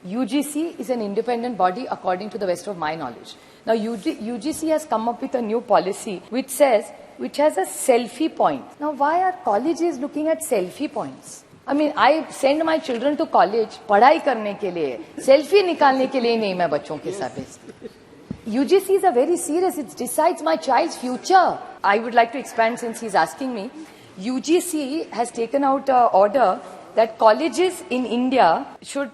UGC is an independent body according to the best of my knowledge. Now UGC has come up with a new policy which has a selfie point. Now why are colleges looking at selfie points? I mean, I send my children to college पढ़ाई करने के लिए, selfie निकालने के लिए नहीं मैं बच्चों के साथ भेजती. UGCs are very serious. It decides my child's future. I would like to expand since he's asking me. UGC has taken out an order that colleges in India should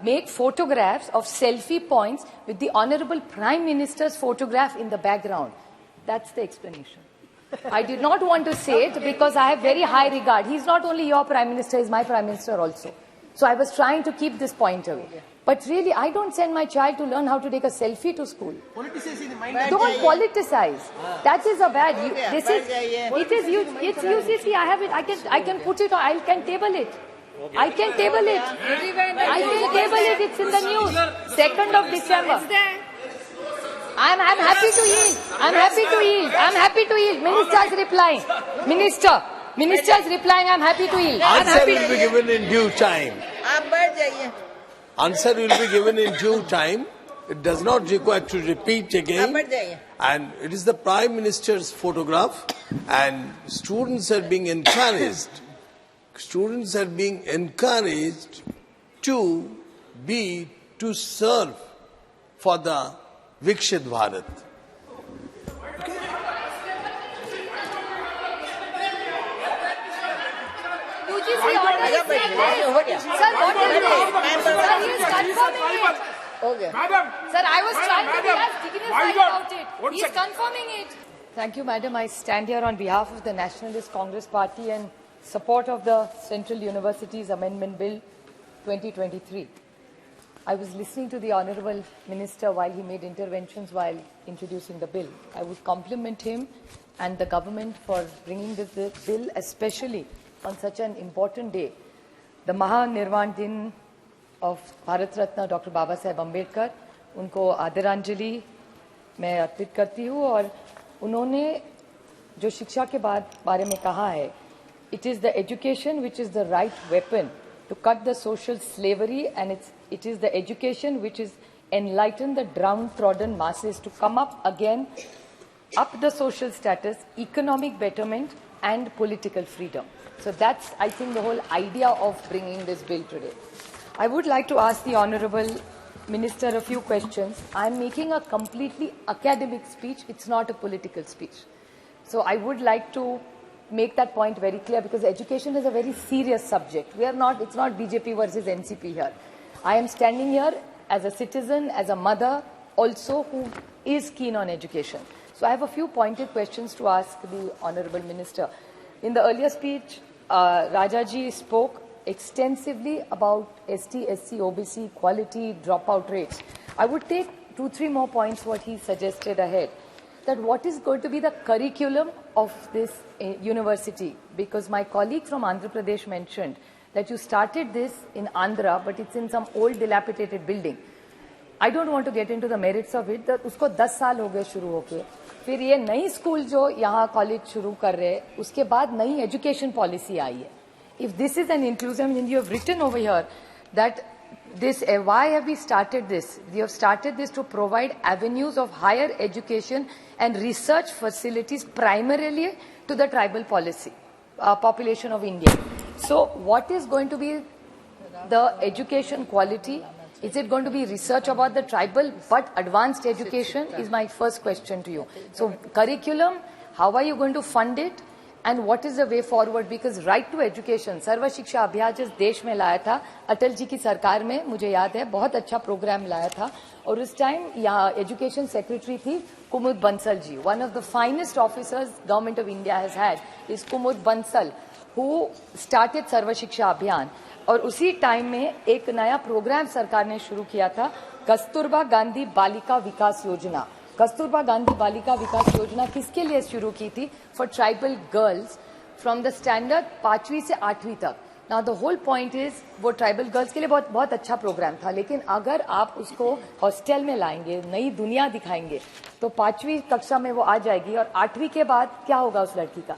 make photographs of selfie points with the Honorable Prime Minister's photograph in the background. That's the explanation. I did not want to say it because I have very high regard. He's not only your Prime Minister, he's my Prime Minister also. So I was trying to keep this point away. But really, I don't send my child to learn how to take a selfie to school. Don't politicize. That is a bad. It's UGC. I have it. I can put it. I can table it. I can table it. It's in the news. 2nd of December. I'm happy to yield. I'm happy to yield. Minister is replying. Minister is replying. I'm happy to yield. Answer will be given in due time. Answer will be given in due time. It does not require to repeat again. And it is the Prime Minister's photograph. And students are being encouraged. Students are being encouraged to serve for the Vikshit Bharat. Sir, what is this? Sir, he is confirming it. Okay. Madam. Sir, I was trying to be dignified about it. He is confirming it. Thank you, Madam. I stand here on behalf of the Nationalist Congress Party and support of the Central Universities Amendment Bill 2023. I was listening to the Honourable Minister while he made interventions while introducing the bill. I would compliment him and the government for bringing this bill, especially on such an important day. The Mahanirvan Din of Bharat Ratna Dr. Baba Saheb Ambedkar, उनको आदरांजलि मैं अर्पित करती हूँ और उन्होंने जो शिक्षा के बारे में कहा है, it is the education which is the right weapon to cut the social slavery, and it is the education which is enlighten the downtrodden masses to come up again, up the social status, economic betterment and political freedom. So that's, I think, the whole idea of bringing this bill today. I would like to ask the Honourable Minister a few questions. I'm making a completely academic speech. It's not a political speech. So I would like to make that point very clear because education is a very serious subject. It's not BJP versus NCP here. I am standing here as a citizen, as a mother also who is keen on education. So I have a few pointed questions to ask the Honourable Minister. In the earlier speech, Rajaji spoke extensively about ST, SC, OBC, equality, dropout rates. I would take 2-3 more points what he suggested ahead. That what is going to be the curriculum of this university? Because my colleague from Andhra Pradesh mentioned that you started this in Andhra, but it's in some old dilapidated building. I don't want to get into the merits of it. That उसको 10 साल हो गए शुरू होके. फिर ये नई school जो यहाँ कॉलेज शुरू कर रहे हैं, उसके बाद नई एजुकेशन पॉलिसी आई है. If this is an inclusive, and you have written over here that this, why have we started this? We have started this to provide avenues of higher education and research facilities primarily to the tribal population of India. So what is going to be the education quality? Is it going to be research about the tribal but advanced education is my first question to you. So curriculum, how are you going to fund it? And what is the way forward? Because right to education, सर्व शिक्षा अभियान जिस देश में लाया था, अटल जी की सरकार में, मुझे याद है, बहुत अच्छा प्रोग्राम लाया था. और उस टाइम यहाँ एजुकेशन सेक्रेटरी थी कुमुद Bansal ji. One of the finest officers government of India has had is Kumud Bansal, who started सर्व शिक्षा अभियान. और उसी टाइम में एक नया प्रोग्राम सरकार ने शुरू किया था, कस्तूरबा गांधी बालिका विकास योजना. कस्तूरबा गांधी बालिका विकास योजना किसके लिए शुरू की थी? For tribal girls from the standard 5वीं से 8वीं तक. Now the whole point is वो ट्राइबल गर्ल्स के लिए बहुत अच्छा प्रोग्राम था, लेकिन अगर आप उसको हॉस्टल में लाएंगे, नई दुनिया दिखाएंगे, तो 5वीं कक्षा में वो आ जाएगी और 8वीं के बाद क्या होगा उस लड़की का?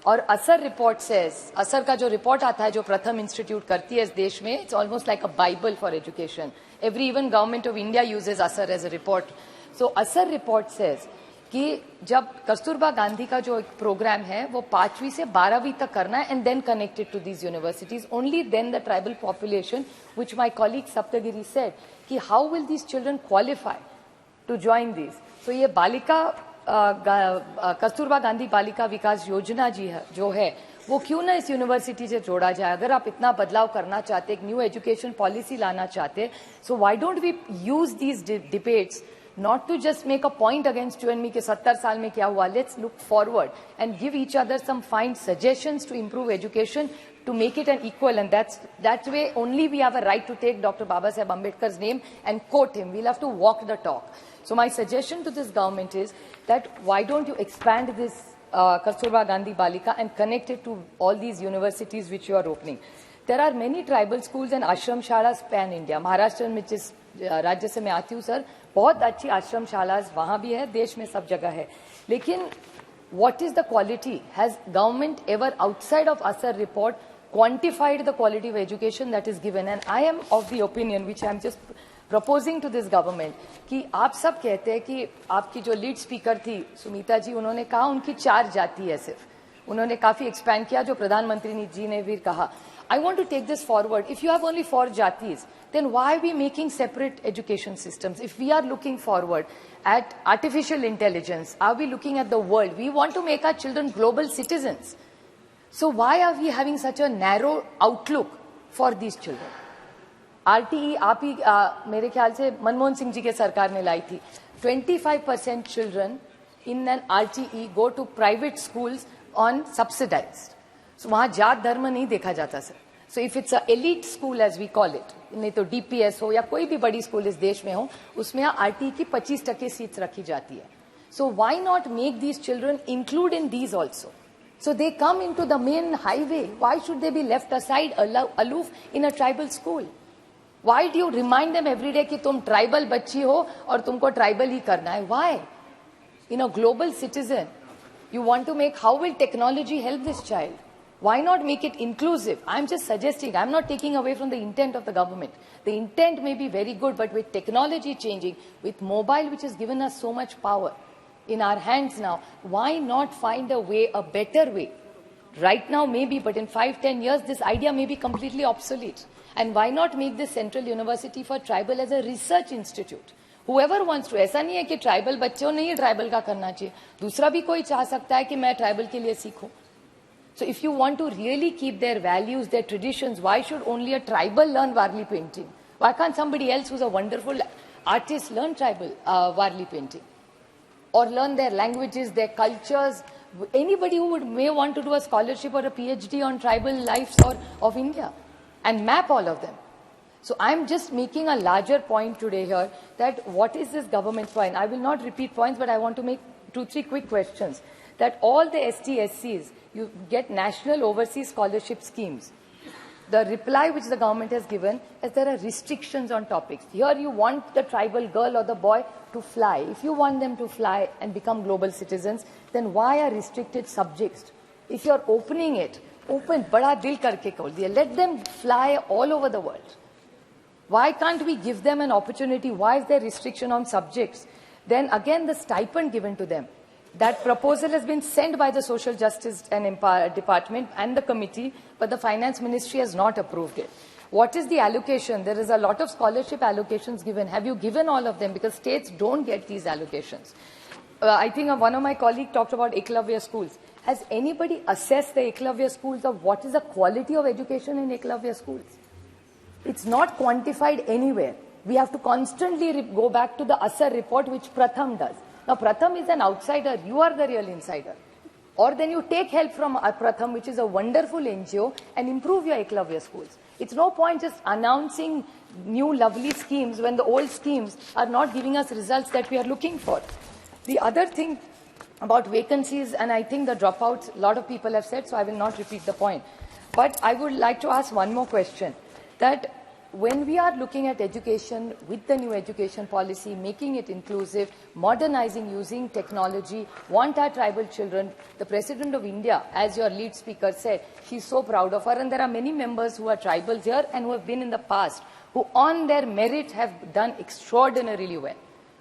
और असर रिपोर्ट says, असर का जो रिपोर्ट आता है जो प्रथम इंस्टीट्यूट करती है इस देश में, it's almost like a Bible for education. Even government of India uses असर as a report. So असर report says कि जब कस्तूरबा गांधी का जो एक प्रोग्राम है वो 5वीं से 12वीं तक करना है and then connected to these universities, only then the tribal population, which my colleague Saptagiri said, कि how will these children qualify to join these? So ये बालिका कस्तूरबा गांधी बालिका विकास योजना जी है जो है वो क्यों ना इस यूनिवर्सिटी से जोड़ा जाए? अगर आप इतना बदलाव करना चाहते, एक न्यू एजुकेशन पॉलिसी लाना चाहते, so why don't we use these debates not to just make a point against you and me कि 70 साल में क्या हुआ? Let's look forward and give each other some fine suggestions to improve education, to make it an equal, and that way only we have a right to take Dr. Baba Saheb Ambedkar's name and quote him. We'll have to walk the talk. So my suggestion to this government is that why don't you expand this Kasturba Gandhi Balika and connect it to all these universities which you are opening. There are many tribal schools and ashram shalas pan India. Maharashtra में जिस राज्य से मैं आती हूँ sir, बहुत अच्छी आश्रम शालास वहाँ भी है, देश में सब जगह है. लेकिन what is the quality? Has government ever outside of Asar report quantified the quality of education that is given? And I am of the opinion, which I am just proposing to this government, कि आप सब कहते हैं कि आपकी जो lead speaker थी सुमीता जी, उन्होंने कहा उनकी 4 जाति है सिर्फ. उन्होंने काफी एक्सपैंड किया जो प्रधानमंत्री जी ने भी कहा. I want to take this forward. If you have only 4 jatis, then why are we making separate education systems? If we are looking forward at artificial intelligence, are we looking at the world? We want to make our children global citizens. So why are we having such a narrow outlook for these children? RTE आप ही मेरे ख्याल से मनमोहन सिंह जी के सरकार ने लाई थी. 25% children in an RTE go to private schools on subsidized. So वहाँ जात धर्म नहीं देखा जाता sir. So if it's a elite school as we call it, नहीं तो DPS हो या कोई भी बड़ी स्कूल इस देश में हो, उसमें RTE की 25% सीट्स रखी जाती है. So why not make these children include in these also? So they come into the main highway. Why should they be left aside, aloof in a tribal school? Why do you remind them every day कि तुम tribal बच्ची हो और तुमको tribal ही करना है? Why? In a global citizen, you want to make, how will technology help this child? Why not make it inclusive? I'm just suggesting, I'm not taking away from the intent of the government. The intent may be very good, but with technology changing, with mobile which has given us so much power in our hands now, why not find a way, a better way? Right now maybe, but in 5-10 years, this idea may be completely obsolete. And why not make this Central University for Tribal as a research institute? Whoever wants to, ऐसा नहीं है कि tribal बच्चों ने ही tribal का करना चाहिए, दूसरा भी कोई चाह सकता है कि मैं ट्राइबल के लिए सीखूं. So if you want to really keep their values, their traditions, why should only a tribal learn Warli painting? Why can't somebody else who's a wonderful artist learn tribal Warli painting? Or learn their languages, their cultures? Anybody who may want to do a scholarship or a PhD on tribal lives of India and map all of them. So I'm just making a larger point today here that what is this government's point? I will not repeat points, but I want to make 2-3 quick questions. That all the ST-SCs, you get national overseas scholarship schemes. The reply which the government has given is there are restrictions on topics. Here you want the tribal girl or the boy to fly. If you want them to fly and become global citizens, then why are restricted subjects? If you're opening it, open, bada dil karke kol diya. Let them fly all over the world. Why can't we give them an opportunity? Why is there restriction on subjects? Then again, the stipend given to them. That proposal has been sent by the Social Justice and Department and the committee, but the Finance Ministry has not approved it. What is the allocation? There is a lot of scholarship allocations given. Have you given all of them? Because states don't get these allocations. I think one of my colleagues talked about Eklavya schools. Has anybody assessed the Eklavya schools of what is the quality of education in Eklavya schools? It's not quantified anywhere. We have to constantly go back to the Asar report, which Pratham does. Now, Pratham is an outsider. You are the real insider. Or then you take help from Pratham, which is a wonderful NGO, and improve your Eklavya schools. It's no point just announcing new lovely schemes when the old schemes are not giving us results that we are looking for. The other thing about vacancies, and I think the dropouts, a lot of people have said, so I will not repeat the point. But I would like to ask one more question. That when we are looking at education with the new education policy, making it inclusive, modernizing, using technology, want our tribal children, the President of India, as your lead speaker said, she's so proud of her, and there are many members who are tribals here and who have been in the past, who on their merit have done extraordinarily well.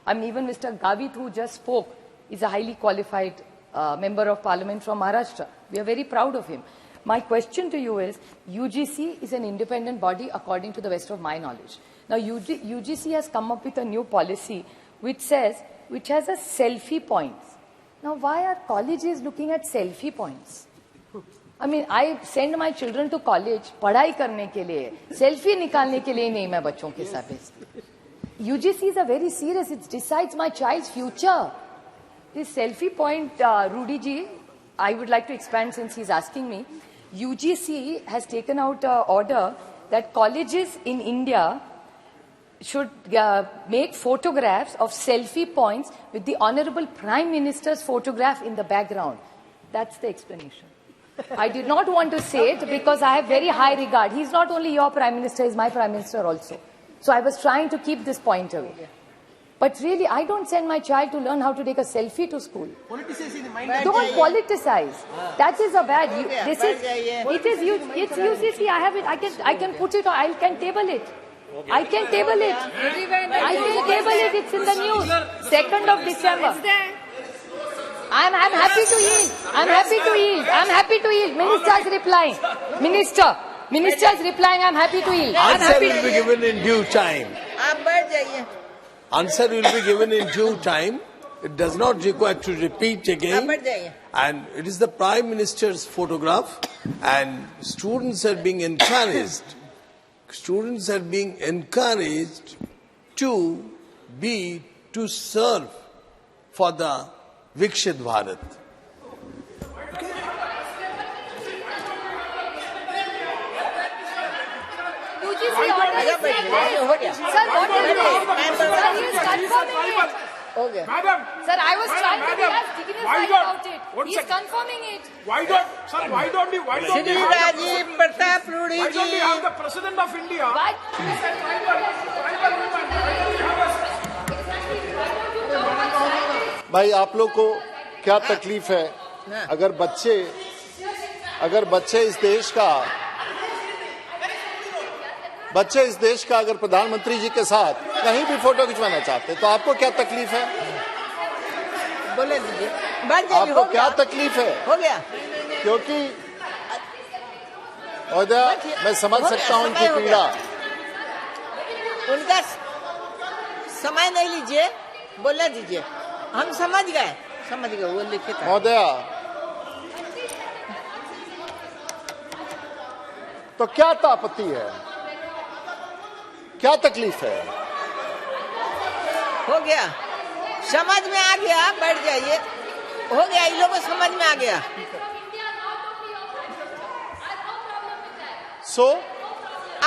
I mean, even Mr. Gavit, who just spoke, is a highly qualified member of parliament from Maharashtra. We are very proud of him. My question to you is, UGC is an independent body according to the best of my knowledge. Now, UGC has come up with a new policy which has a selfie points. Now, why are colleges looking at selfie points? I mean, I send my children to college, पढ़ाई करने के लिए, selfie निकालने के लिए नहीं मैं बच्चों के साथ भेजती. UGCs are very serious. It decides my child's future. This selfie point, Rudy ji, I would like to expand since he's asking me. UGC has taken out an order that colleges in India should make photographs of selfie points with the Honorable Prime Minister's photograph in the background. That's the explanation. I did not want to say it because I have very high regard. He's not only your Prime Minister, he's my Prime Minister also. So I was trying to keep this point away. But really, I don't send my child to learn how to take a selfie to school. Don't politicize. That is a bad. It's UCC. I have it. I can put it. I can table it. I can table it. I can table it. It's in the news. 2nd of December. I'm happy to yield. I'm happy to yield. I'm happy to yield. Minister is replying. Minister is replying. I'm happy to yield. Answer will be given in due time. Answer will be given in due time. It does not require to repeat again. And it is the Prime Minister's photograph. And students are being encouraged. Students are being encouraged to serve for the Vikshit Bharat. Sir, what is this? Sir, he is confirming it. Okay. Madam. Sir, I was trying to be as dignified about it. He is confirming it. Why don't we have the President of India? Why? भाई आप लोग को क्या तकलीफ है अगर बच्चे इस देश का अगर प्रधानमंत्री जी के साथ कहीं भी फोटो खिंचवाना चाहते तो आपको क्या तकलीफ है? बोले दीजिए। आपको क्या तकलीफ है? हो गया। क्योंकि मैं समझ सकता हूं उनकी पीड़ा। उनका समय नहीं लीजिए, बोले दीजिए। हम समझ गए वो लिखित है। महोदया, तो क्या आपत्ति है? क्या तकलीफ है? हो गया, समझ में आ गया, बैठ जाइए। हो गया, इन लोगों को समझ में आ गया।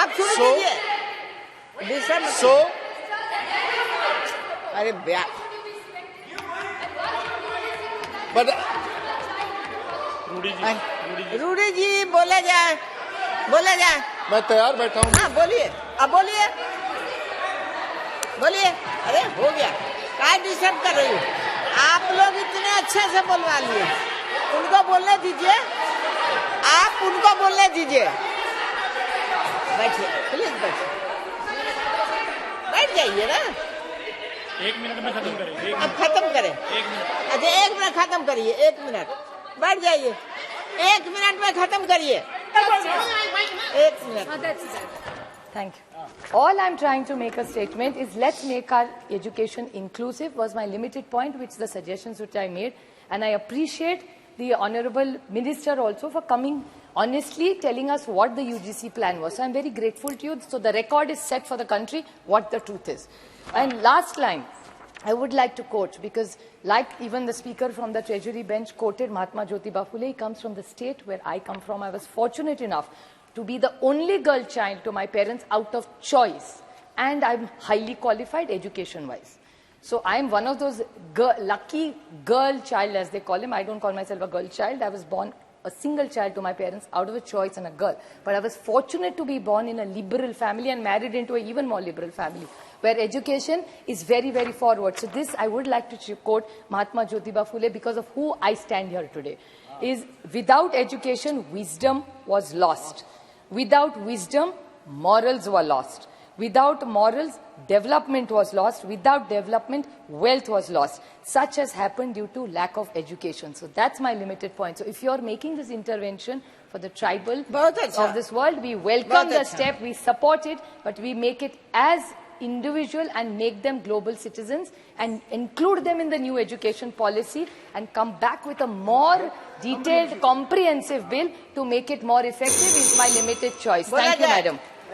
आप शुरू कीजिए। अरे रूडी जी बोला जाए। मैं तैयार बैठा हूँ। हाँ बोलिए, अब बोलिए। अरे हो गया, क्या डिस्टर्ब कर रही हो? आप लोग इतने अच्छे से बोलवा लिए, उनको बोलने दीजिए। आप उनको बोलने दीजिए। बैठिए, प्लीज बैठिए, बैठ जाइए ना। 1 मिनट में खत्म करें। अब खत्म करें। 1 मिनट। अच्छा 1 मिनट खत्म करिए। 1 मिनट बैठ जाइए। 1 मिनट में खत्म करिए। 1 minute. Thank you. All I'm trying to make a statement is let's make our education inclusive was my limited point, which the suggestions which I made. And I appreciate the Honorable Minister also for coming honestly telling us what the UGC plan was. So I'm very grateful to you. So the record is set for the country what the truth is. And last line, I would like to quote, because like even the speaker from the Treasury bench quoted Mahatma Jyotiba Phule, he comes from the state where I come from. I was fortunate enough to be the only girl child to my parents out of choice. And I'm highly qualified education-wise. So I'm one of those lucky girl child, as they call him. I don't call myself a girl child. I was born a single child to my parents out of a choice and a girl. But I was fortunate to be born in a liberal family and married into an even more liberal family, where education is very, very forward. So this, I would like to quote Mahatma Jyotiba Phule because of who I stand here today, is without education, wisdom was lost. Without wisdom, morals were lost. Without morals, development was lost. Without development, wealth was lost. Such has happened due to lack of education. So that's my limited point. So if you're making this intervention for the tribal of this world, we welcome the step, we support it, but we make it as individual and make them global citizens and include them in the new education policy and come back with a more detailed, comprehensive bill to make it more effective is my limited choice. Thank you, madam.